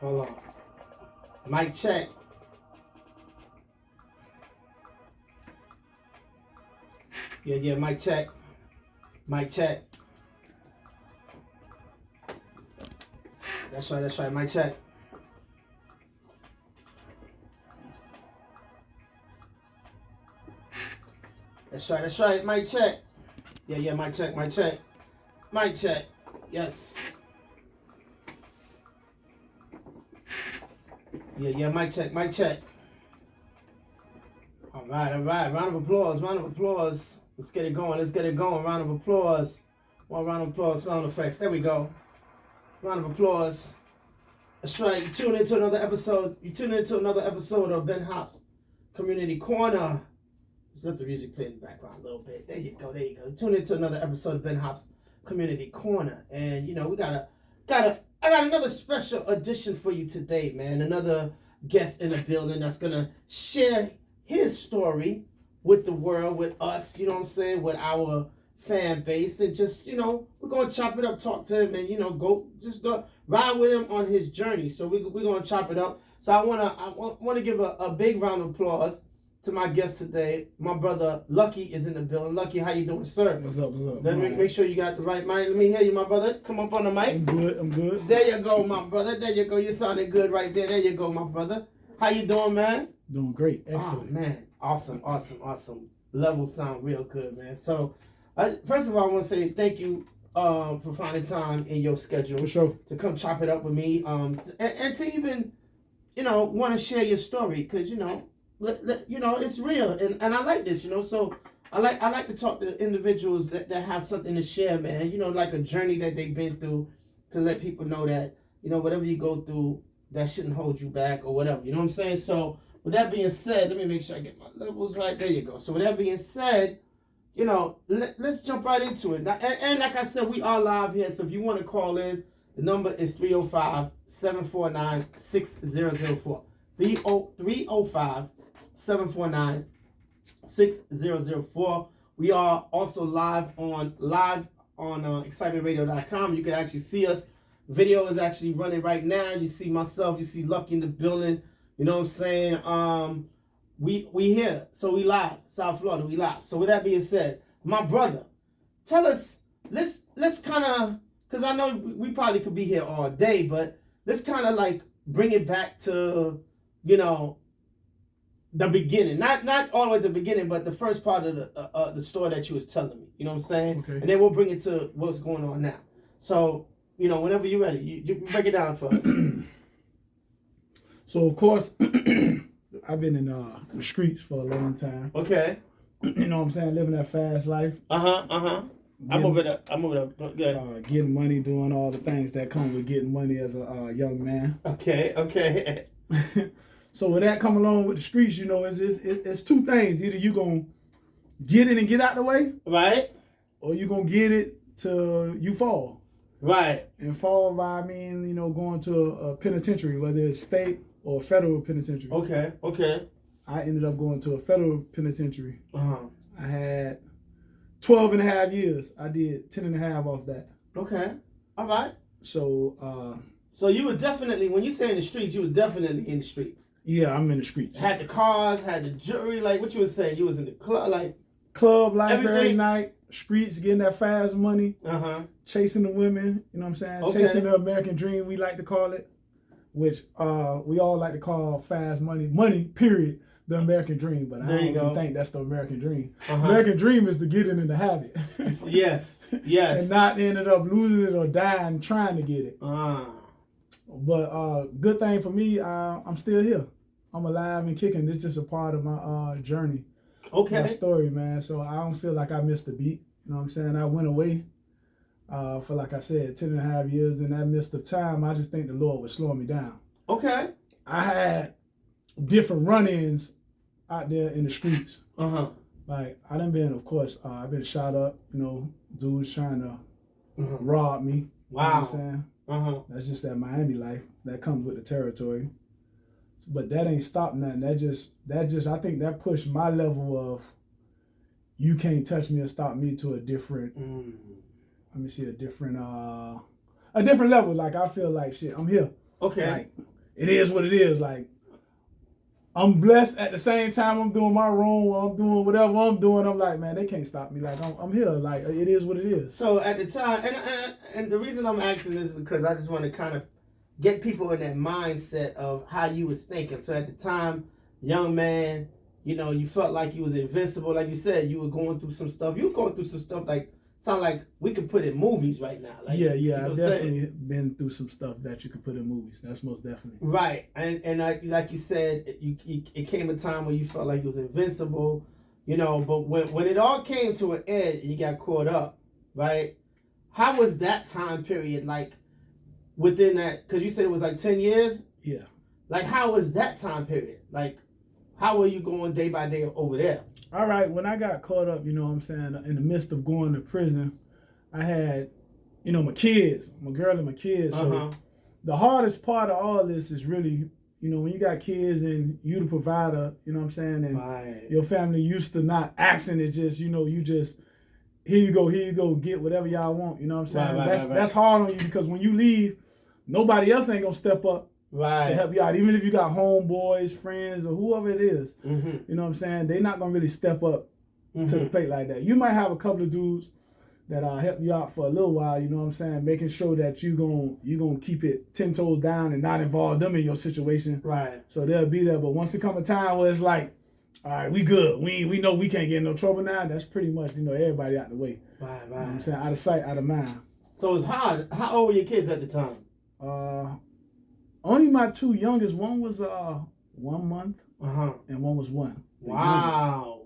Hold on. Mic check. Yeah, mic check. Mic check. That's right, mic check. That's right, mic check. Yeah, mic check. Mic check. Yes. Yeah, mic check. All right. Round of applause. Let's get it going. Round of applause. One round of applause, sound effects. There we go. Round of applause. That's right. You tune into another episode of Ben Hop's Community Corner. Just let the music play in the background a little bit. There you go. Tune into another episode of Ben Hop's Community Corner. And we I got another special edition for you today, man. Another guest in the building that's gonna share his story with the world, with us, with our fan base. And just, we're gonna chop it up, talk to him, and go ride with him on his journey. So we're gonna chop it up. So I wanna give a big round of applause to my guest today. My brother Lucky is in the building. Lucky, how you doing, sir? What's up? Let me make sure you got the right mic. Let me hear you, my brother. Come up on the mic. I'm good. There you go, my brother. There you go. You sounded good right there. There you go, my brother. How you doing, man? Doing great. Excellent. Oh, man. Awesome. Levels sound real good, man. So, first of all, I want to say thank you for finding time in your schedule For sure. to come chop it up with me, and to even, want to share your story, because, it's real, and I like this, so I like to talk to individuals that have something to share, man, like a journey that they've been through, to let people know that, whatever you go through, that shouldn't hold you back or whatever, you know what I'm saying? So with that being said, let me make sure I get my levels right. There you go. So with that being said, let's jump right into it. Now, and like I said, we are live here, so if you want to call in, the number is 305-749-6004. 305-749-6004. We are also live on excitementradio.com. You can actually see us. Video is actually running right now. You see myself, you see Lucky in the building. You know what I'm saying? We here. So we live. South Florida, we live. So with that being said, my brother, tell us, let's kind of, because I know we probably could be here all day, but let's kind of like bring it back to, the beginning. Not all the way to the beginning, but the first part of the story that you was telling me. You know what I'm saying? Okay. And then we'll bring it to what's going on now. So, whenever you're ready, you break it down for us. So, of course, I've been in the streets for a long time. Okay. You know what I'm saying? Living that fast life. I'm over there. Yeah. Getting money, doing all the things that come with getting money as a young man. Okay. So with that come along with the streets, it's two things. Either you gonna get it and get out the way, Right. or you gonna get it till you fall. Right. And fall by, I mean, going to a penitentiary, whether it's state or federal penitentiary. Okay. I ended up going to a federal penitentiary. Uh-huh. I had 12 and a half years. I did 10 and a half off that. Okay. All right. So, So you were definitely, when you say in the streets, you were definitely in the streets. yeah, I'm in the streets. Had the cars, had the jewelry, like what you were saying. You was in the club, like. Club life every Everything. night, streets, getting that fast money, chasing the women, you know what I'm saying? Okay. Chasing the American dream, we like to call it, which we all like to call fast money. Money, period, the American dream. But There I you don't really go. think that's the American dream. American dream is to get it and to have it. Yes. And not ended up losing it or dying trying to get it. But good thing for me, I'm still here. I'm alive and kicking. It's just a part of my journey. Okay. My story, man. So I don't feel like I missed a beat. You know what I'm saying? I went away for, like I said, 10 and a half years. And that midst of time, I just think the Lord was slowing me down. Okay. I had different run-ins out there in the streets. Like, I done been, of course, I've been shot up, dudes trying to rob me. Wow. You know what I'm saying? That's just that Miami life. That comes with the territory. But that ain't stopped nothing. That just I think that pushed my level of you can't touch me or stop me to a different a different level. Like I feel like shit, I'm here. Okay. Like it is what it is. Like, I'm blessed at the same time I'm doing my wrong, I'm doing whatever I'm doing. I'm like, man, they can't stop me. Like, I'm here. Like, it is what it is. So at the time, and the reason I'm asking is because I just want to kind of get people in that mindset of how you was thinking. So at the time, young man, you know, you felt like you was invincible. Like you said, you were going through some stuff. You were going through some stuff like, sound like we could put in movies right now. Like, yeah, you know I've definitely been through some stuff that you could put in movies. That's most definitely. Right, and like you said, it came a time where you felt like you was invincible, you know. But when it all came to an end, and you got caught up, right? How was that time period like within that? Because you said it was like 10 years. Yeah. Like, how was that time period? Like, how were you going day by day over there? All right, when I got caught up, you know what I'm saying, in the midst of going to prison, I had, you know, my kids, my girl and my kids. So the hardest part of all this is really, you know, when you got kids and you the provider, you know what I'm saying, and your family used to not asking, it just, you know, you just, here you go, get whatever y'all want, you know what I'm saying? That's hard on you because when you leave, nobody else ain't gonna step up to help you out. Even if you got homeboys, friends, or whoever it is, you know what I'm saying? They're not gonna really step up to the plate like that. You might have a couple of dudes that help you out for a little while, you know what I'm saying? Making sure that you gonna keep it 10 toes down and not involve them in your situation. Right. So they'll be there. But once it come a time where it's like, all right, we good. We know we can't get in no trouble now. That's pretty much, you know, everybody out the way. Right. You know what I'm saying? Out of sight, out of mind. So it's hard. How old were your kids at the time? Only my two youngest. One was 1 month, and one was 1. Wow.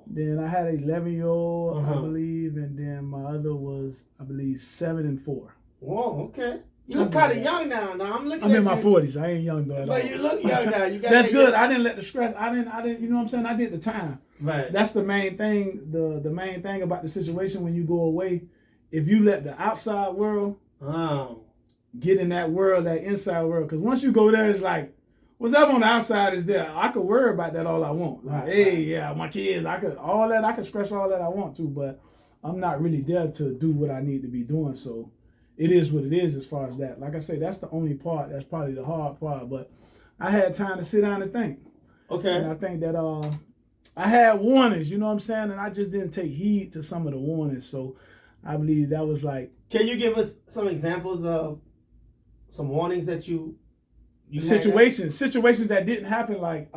Then I had an 11-year-old, I believe, and then my other was, I believe, 7 and 4. Whoa, okay. You look kind of young now. I'm in my 40s. I ain't young though at all. But you look young now. You got That's good. I didn't let the stress. I didn't. You know what I'm saying? I did the time. Right. That's the main thing. The main thing about the situation when you go away, if you let the outside world get in that world, that inside world, because once you go there, it's like, what's up on the outside is there. I could worry about that all I want. Like, yeah, my kids, I could stress all that I want to, but I'm not really there to do what I need to be doing. So it is what it is as far as that. Like I say, that's the only part. That's probably the hard part. But I had time to sit down and think. Okay. And I think that I had warnings, you know what I'm saying? And I just didn't take heed to some of the warnings. So I believe that was like. Can you give us some examples of some warnings that you situations that didn't happen, like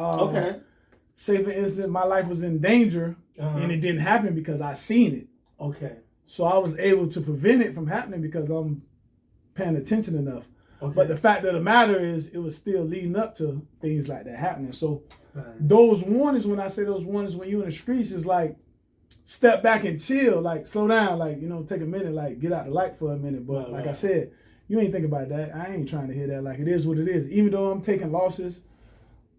say for instance my life was in danger and it didn't happen because I seen it. Okay. So I was able to prevent it from happening because I'm paying attention enough. Okay. But the fact of the matter is it was still leading up to things like that happening. So those warnings, when I say those warnings when you're in the streets, is like step back and chill, like slow down, like, you know, take a minute, like get out the light for a minute. But like I said, you ain't think about that. I ain't trying to hear that. Like, it is what it is. Even though I'm taking losses,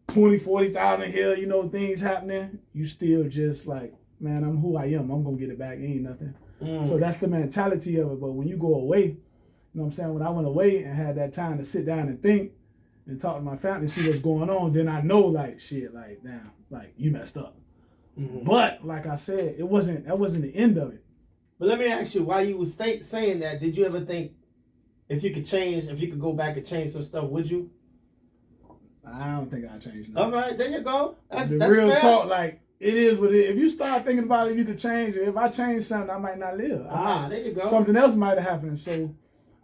20, 40,000 here, you know, things happening, you still just like, man, I'm who I am. I'm going to get it back. It ain't nothing. So that's the mentality of it. But when you go away, you know what I'm saying? When I went away and had that time to sit down and think and talk to my family, see what's going on, then I know, like, shit, like, damn, like, you messed up. But, like I said, that wasn't the end of it. But let me ask you, while you was saying that, did you ever think, if you could go back and change some stuff, would you? I don't think I'd change nothing. All right, there you go. That's real fair. Talk. Like, it is what it is. If you start thinking about it, if you could change it. If I change something, I might not live. There you go. Something else might have happened. So, you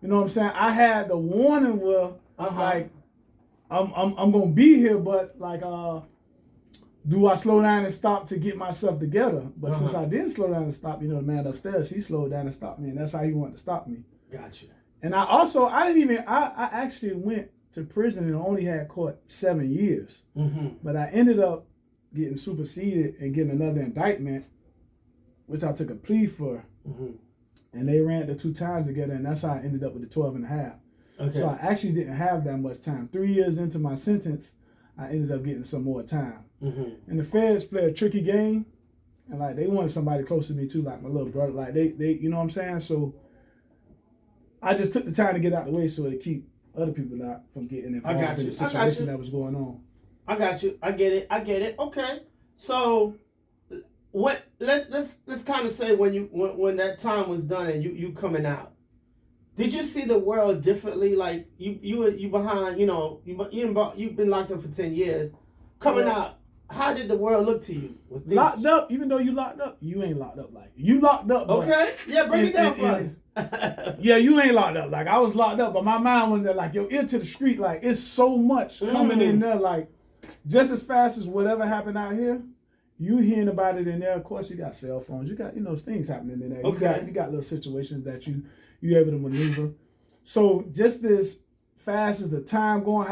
know what I'm saying? I had the warning where, like, I'm gonna be here, but like, do I slow down and stop to get myself together? But since I didn't slow down and stop, you know, the man upstairs, he slowed down and stopped me, and that's how he wanted to stop me. Gotcha. And I actually went to prison and only had caught 7 years. But I ended up getting superseded and getting another indictment, which I took a plea for. And they ran the 2 times together, and that's how I ended up with the 12 and a half. Okay. So I actually didn't have that much time. 3 years into my sentence, I ended up getting some more time. And the feds play a tricky game, and like they wanted somebody close to me too, like my little brother. Like they you know what I'm saying? So I just took the time to get out the way so to keep other people out from getting involved in the situation that was going on. I got you. I get it. Okay. So let's kind of say when that time was done and you coming out, Did you see the world differently? Like you behind, you've been locked up for 10 years. Coming out, how did the world look to you? Was locked up, even though you locked up, you ain't locked up like you locked up. Okay, yeah, break it down for us. Yeah, you ain't locked up. Like I was locked up, but my mind was there like, yo, ear to the street. Like it's so much coming in there. Like just as fast as whatever happened out here, you hearing about it in there. Of course, you got cell phones. You got things happening in there. Okay. You got little situations that you able to maneuver. So just as fast as the time going,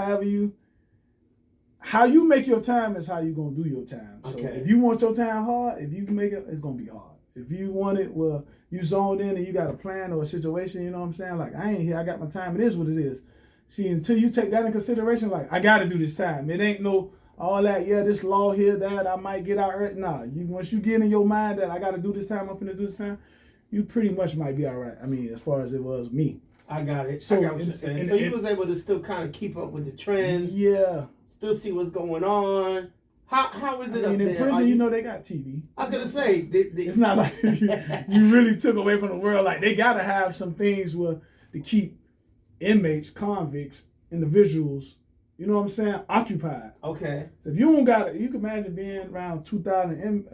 how you make your time is how you gonna do your time. So if you want your time hard, if you can make it, it's gonna be hard. If you want it, well, you zoned in and you got a plan or a situation, you know what I'm saying? Like, I ain't here, I got my time, it is what it is. See, until you take that in consideration, like, I gotta do this time. It ain't no, all that, this law here, that, I might get out early. Nah, once you get in your mind that I gotta do this time, I'm finna do this time, you pretty much might be all right. I mean, as far as it was me. I got it. So, I got what you're saying. So you was able to still kind of keep up with the trends. Yeah. Still see what's going on. How is it up there? In prison, they got TV. I was going to say. It's not like you really took away from the world. Like, they got to have some things to keep inmates, convicts, individuals, you know what I'm saying, occupied. Okay. So if you don't got it, you can imagine being around 2,000,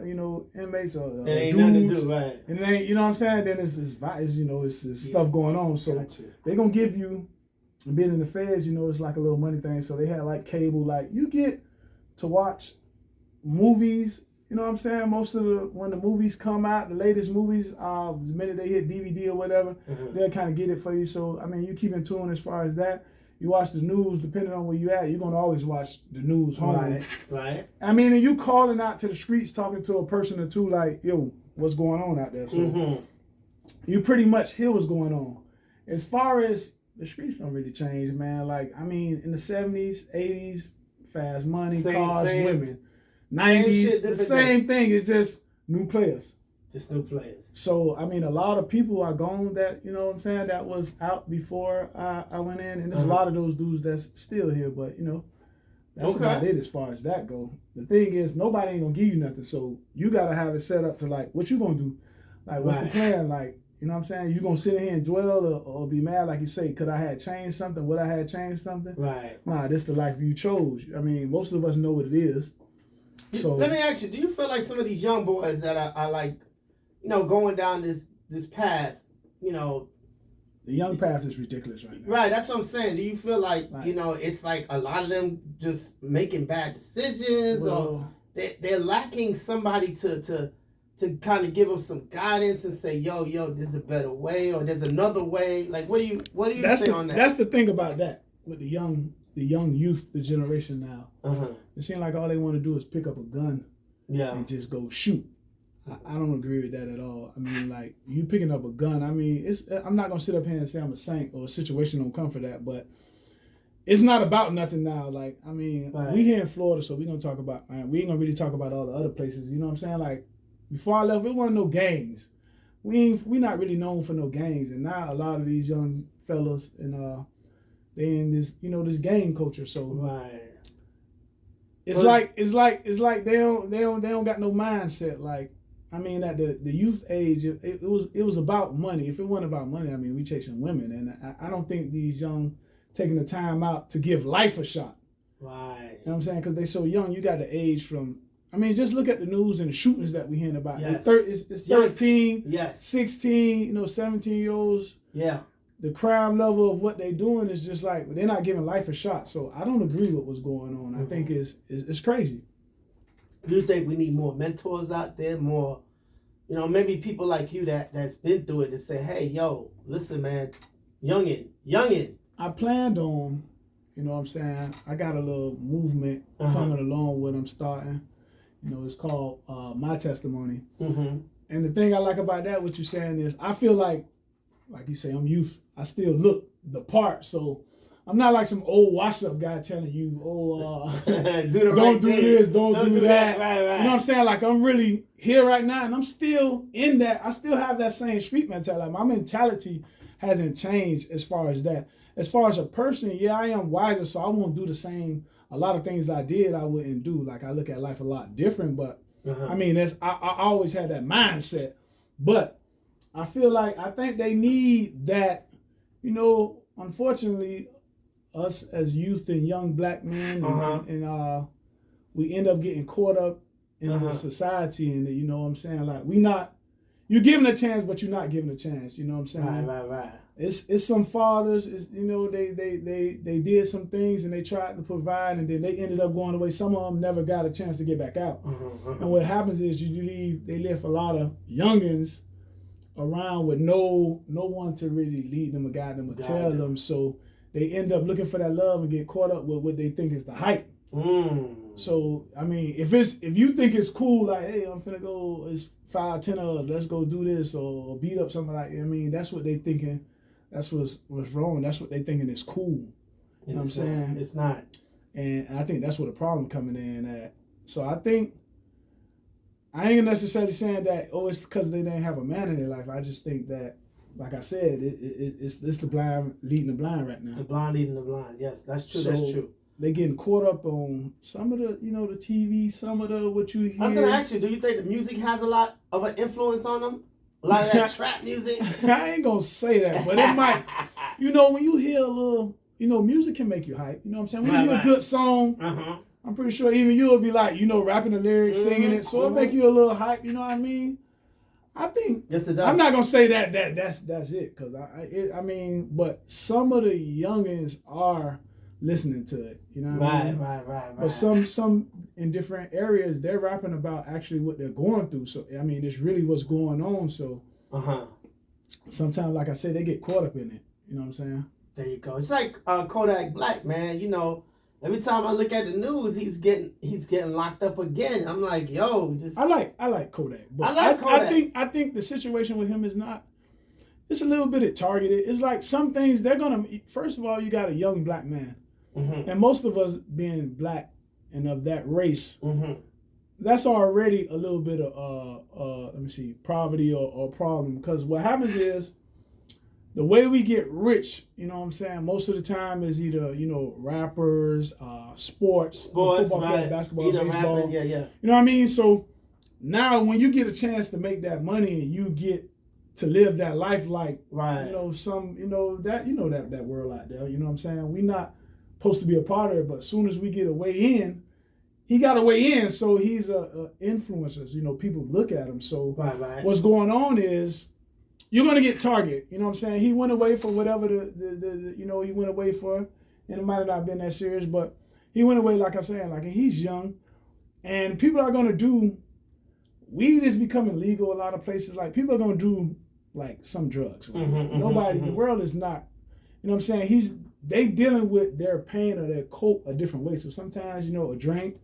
inmates or it ain't dudes. Nothing to do, right? And it ain't, you know what I'm saying? Then it's stuff going on. So they're going to give you, being in the feds, it's like a little money thing. So they had like cable, like you get to watch movies, you know what I'm saying? Most of when the movies come out, the latest movies, the minute they hit DVD or whatever, they'll kind of get it for you. So, I mean, you keep in tune as far as that. You watch the news, depending on where you at, you're going to always watch the news home. Right. I mean, and you calling out to the streets, talking to a person or two like, yo, what's going on out there? So you pretty much hear what's going on. As far as the streets don't really change, man. Like, I mean, in the 70s, 80s, fast money, cars, women. 90s, the same thing. It's just new players. Just new players. So, I mean, a lot of people are gone that, you know what I'm saying, that was out before I went in. And there's a lot of those dudes that's still here. But, that's about it as far as that go. The thing is, nobody ain't going to give you nothing. So, you got to have it set up to, like, what you going to do? Like, what's the plan? Like, you know what I'm saying? You going to sit in here and dwell or be mad, like you say, could I have changed something? Would I have changed something? Right. Nah, this is the life you chose. I mean, most of us know what it is. So let me ask you, do you feel like some of these young boys that are like, going down this path, The young path is ridiculous right now. Right, that's what I'm saying. Do you feel like, it's like a lot of them just making bad decisions or they're lacking somebody to kind of give them some guidance and say, yo, there's a better way or there's another way? Like, what do you say on that? That's the thing about that with the young youth, the generation now. It seems like all they want to do is pick up a gun and just go shoot. I don't agree with that at all. I mean, like, you picking up a gun, I mean, I'm not going to sit up here and say I'm a saint or a situation don't come for that, but it's not about nothing now. Like, I mean, we here in Florida, so we're going to talk about, we ain't going to really talk about all the other places, you know what I'm saying? Like, before I left, it wasn't no gangs. We not really known for no gangs, and now a lot of these young fellas, and they in this, this gang culture, so it's like they don't got no mindset. Like, I mean, at the youth age, it was about money. If it wasn't about money, I mean, we chasing women, and I don't think these young taking the time out to give life a shot. Right. You know what I'm saying? Because they so young. You got the age from. I mean, just look at the news and the shootings that we hearing about. Yes. It's 13, 16, 17-year-olds. Yeah. The crime level of what they're doing is just like, they're not giving life a shot. So I don't agree with what's going on. I think it's crazy. Do you think we need more mentors out there? More, maybe people like you that's been through it to say, hey, yo, listen, man, youngin. I planned on, you know what I'm saying, I got a little movement coming along with I'm starting. It's called My Testimony. And the thing I like about that, what you're saying is, I feel like you say, I'm youth. I still look the part. So I'm not like some old washed-up guy telling you, don't do this, don't do that. Right. You know what I'm saying? Like, I'm really here right now, and I'm still in that. I still have that same street mentality. My mentality hasn't changed as far as that. As far as a person, I am wiser, so I won't do the same. A lot of things I did, I wouldn't do. Like, I look at life a lot different, but I mean, I always had that mindset. But I feel like, I think they need that, you know, unfortunately, us as youth and young black men, and we end up getting caught up in the society, and you know what I'm saying? Like you're given a chance, but you're not given a chance. You know what I'm saying? Right. It's some fathers, you know, they did some things and they tried to provide, and then they ended up going away. Some of them never got a chance to get back out. And what happens is they left a lot of youngins around with no one to really lead them or guide them or tell them. So they end up looking for that love and get caught up with what they think is the hype. So I mean, if you think it's cool, like, hey, I'm finna go, it's 5, 10 of us, let's go do this or beat up something like that. I mean, that's what they thinking. That's what's wrong. That's what they thinking is cool. You know what I'm saying? It's not. And I think that's where the problem coming in at. So I think I ain't necessarily saying that, it's because they didn't have a man in their life. I just think that, like I said, it's the blind leading the blind right now. The blind leading the blind. Yes, that's true. So that's true. They getting caught up on some of the, you know, the TV, some of the what you hear. I was gonna ask you, do you think the music has a lot of an influence on them? A lot of that trap music? I ain't gonna say that, but it might. You know, when you hear a little, you know, music can make you hype. You know what I'm saying? When you hear a good song, I'm pretty sure even you'll be like, you know, rapping the lyrics, singing it, so it make you a little hype. You know what I mean? I think. Yes, it does. I'm not gonna say that's it, because I mean, but some of the youngins are listening to it. You know what I mean? Right. But some in different areas, they're rapping about actually what they're going through. So I mean, it's really what's going on. So sometimes, like I said, they get caught up in it. You know what I'm saying? There you go. It's like Kodak Black, man. You know, every time I look at the news, he's getting locked up again. I'm like, yo, I like Kodak. But I like Kodak. I think the situation with him is not. It's a little bit targeted. It's like some things they're gonna. First of all, you got a young black man, and most of us being black and of that race, that's already a little bit of poverty or problem. Because what happens is, the way we get rich, you know what I'm saying, most of the time is either, you know, rappers, sports, football player, basketball, either baseball. rapping, yeah. You know what I mean? So now when you get a chance to make that money and you get to live that life like, you know, that world out there, you know what I'm saying? We not supposed to be a part of it, but as soon as we get a way in, he got a way in, so he's a influencer. You know, people look at him. So what's going on is, you're going to get targeted. You know what I'm saying? He went away for whatever he went away for. And it might have not been that serious, but he went away, like I said, like, and he's young. And people are going to do, weed is becoming legal a lot of places. Like, people are going to do, like, some drugs. The world is not, you know what I'm saying? They dealing with their pain or their cope a different way. So sometimes, you know, a drink,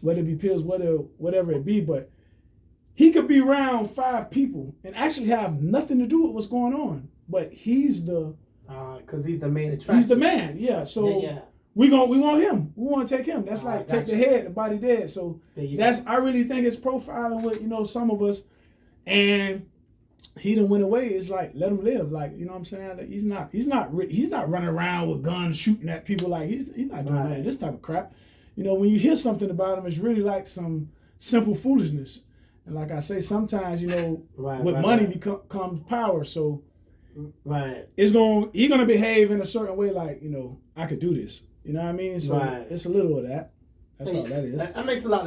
whether it be pills, whatever it be, but he could be around 5 people and actually have nothing to do with what's going on. But he's the... Because he's the main attraction. He's the man, yeah. So we want him. We want to take him. That's like take the head, the body dead. So I really think it's profiling with, you know, some of us. And he done went away. It's like, let him live. Like, you know what I'm saying? Like, he's not running around with guns shooting at people. Like, he's not doing this type of crap. You know, when you hear something about him, it's really like some simple foolishness. And like I say, sometimes, you know, with money comes power. So he's gonna behave in a certain way, like, you know, I could do this. You know what I mean? So it's a little of that. That's all that is. That makes a lot of sense.